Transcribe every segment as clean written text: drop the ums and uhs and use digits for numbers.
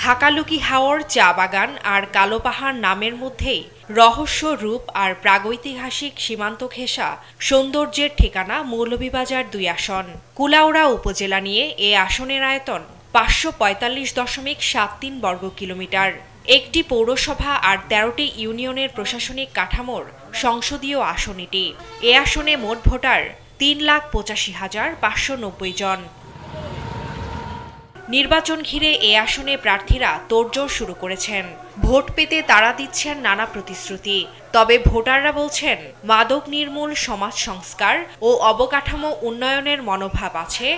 হাকালুকি হাওর চা বাগান আর কালো পাহাড় নামের মধ্যেই রহস্য রূপ আর প্রাগৈতিহাসিক সীমান্ত ঘেঁষা সৌন্দর্যের ঠিকানা মৌলভীবাজার ২ আসন। কুলাউড়া উপজেলা নিয়ে এ আসনের আয়তন ৫৪৫.৭৩ বর্গ কিলোমিটার। একটি পৌরসভা আর ১৩টি ইউনিয়নের প্রশাসনিক কাঠামোর সংসদীয় আসন এটি। এ আসনে মোট ভোটার ৩,৮৫,৫৯০ জন। নির্বাচন ঘিরে এ আসনে প্রার্থীরা তোড়জোড় শুরু করেছেন। ভোট পেতে তারা দিচ্ছেন নানা প্রতিশ্রুতি। তবে ভোটাররা বলছেন, মাদক নির্মূল, সমাজ সংস্কার ও অবকাঠামো উন্নয়নের মনোভাব আছে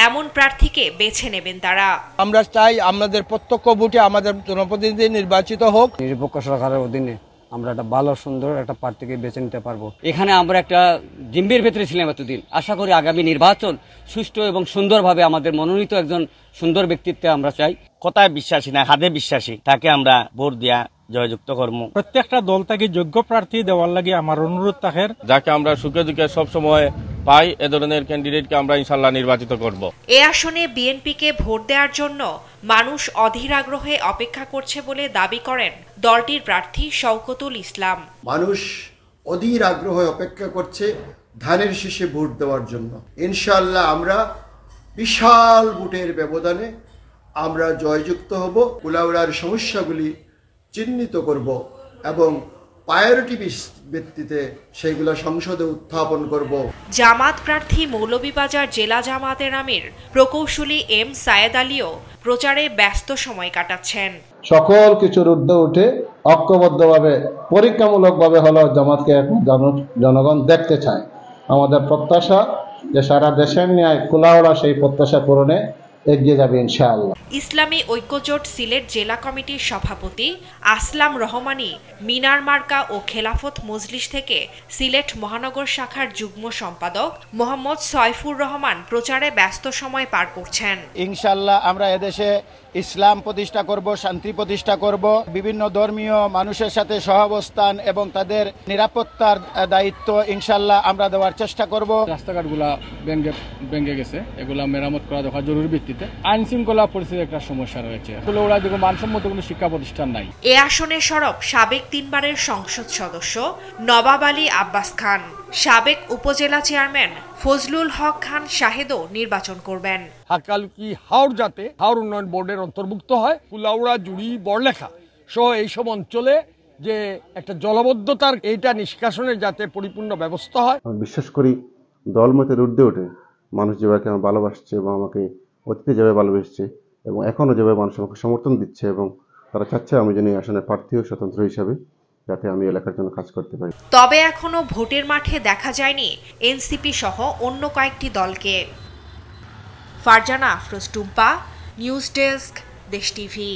এমন প্রার্থীকে বেছে নেবেন তারা। আমরা চাই আমাদের প্রত্যক্ষ ভোটে আমাদের জনপ্রতিনিধি নির্বাচিত হোক। নিরপেক্ষ সরকারের অধীনে আমরা একটা ভালো সুন্দর একটা প্রার্থীকে বেছে নিতে পারবো। এখানে আমরা একটা জিম্বির ভেতরে ছিলাম এতদিন। আশা করি আগামী নির্বাচন সুষ্ঠু এবং সুন্দরভাবে আমাদের মনোনীত একজন সুন্দর ব্যক্তিত্বে আমরা চাই। কথায় বিশ্বাসী না, হাতে বিশ্বাসী, তাকে আমরা ভোট দিয়া জয়যুক্ত করবো। প্রত্যেকটা দল থেকে যোগ্য প্রার্থী দেওয়ার লাগে আমার অনুরোধ থাকে, যাকে আমরা সুখে দুঃখে সবসময় পাই, এ ধরনের ক্যান্ডিডেটকে আমরা ইনশাল্লাহ নির্বাচিত করব। এ আসনে বিএনপিকে ভোট দেওয়ার জন্য মানুষ অধীর আগ্রহে অপেক্ষা করছে বলে দাবি করেন দলটির প্রার্থী শওকতুল ইসলাম। মানুষ অধীর আগ্রহে অপেক্ষা করছে ধানের শীষে ভোট দেওয়ার জন্য। ইনশাআল্লাহ আমরা বিশাল ভোটের ব্যবধানে আমরা জয়যুক্ত হব। কুলাউড়ার সমস্যাগুলি চিহ্নিত করব এবং প্রায়োরিটি ভিত্তিতে সেগুলো সংসদে উত্থাপন করব। জামাত প্রার্থী মৌলভীবাজার জেলা জামাতের আমির প্রকৌশলী এম সায়েদ আলীও প্রচারে ব্যস্ত সময় কাটাচ্ছেন। সকল কিছুর ঊর্ধ্বে উঠে ঐক্যবদ্ধভাবে পরীক্ষামূলকভাবে হলেও জামাতকে এখন জনগণ দেখতে চায়। আমাদের প্রত্যাশা যে সারা দেশের ন্যায় কুলাউড়া সেই প্রত্যাশা পূরণে এগিয়ে যাবে ইনশাআল্লাহ। ইসলামী ঐক্যজোট সিলেট জেলা কমিটির সভাপতি আসলাম রহমানী মিনার মার্কা ও খেলাফত মজলিস থেকে সিলেট মহানগর শাখার যুগ্ম সম্পাদক মোহাম্মদ সয়ফুর রহমান প্রচারে ব্যস্ত সময় পার করছেন। ইনশাআল্লাহ আমরা এদেশে ইসলাম প্রতিষ্ঠা করব, শান্তি প্রতিষ্ঠা করব, বিভিন্ন ধর্মীয় মানুষের সাথে সহাবস্থান এবং তাদের নিরাপত্তার দায়িত্ব ইনশাআল্লাহ আমরা দেওয়ার চেষ্টা করব। রাস্তাঘাটগুলা ভেঙে গেছে, এগুলা মেরামত করা দরকার জরুরি ভিত্তিতে। আইন শৃঙ্খলা পরিস্থিতির একটা সমস্যা রয়েছে। কুলাউড়া যেগুলো মানসম্মত কোনো শিক্ষা প্রতিষ্ঠান নাই। এ আসনে সরব সাবেক ৩ বারের সংসদ সদস্য নবাব আলী আব্বাস খান। সাবেক উপজেলা চেয়ারম্যান ফজলুল হক খান শাহেদও নির্বাচন করবেন। হাকালুকি হাওর যাতে হাওর উন্নয়ন বোর্ডের অন্তর্ভুক্ত হয়, কুলাউড়া, জুড়ি, বড়লেখা সহ এইসব অঞ্চলে যে একটা জলবদ্ধতার এইটা নিষ্কাশনের যাতে পরিপূর্ণ ব্যবস্থা হয়। আমি বিশ্বাস করি দলমতের ঊর্ধ্বে উঠে মানুষ যেভাবে আমাকে ভালোবাসছে এবং আমাকে অতীতে যেভাবে ভালোবেসছে এবং এখনও যেভাবে মানুষ আমাকে সমর্থন দিচ্ছে এবং তারা চাচ্ছে আমি যেন এই আসনের প্রার্থী ও স্বতন্ত্র হিসাবে যাতে আমি এলাকার জন্য কাজ করতে পারি। তবে এখনো ভোটের মাঠে দেখা যায়নি এনসিপি সহ অন্য কয়েকটি দলকে। ফারজানা আফরোজ টুম্পা, নিউজ ডেস্ক, দেশ টিভি।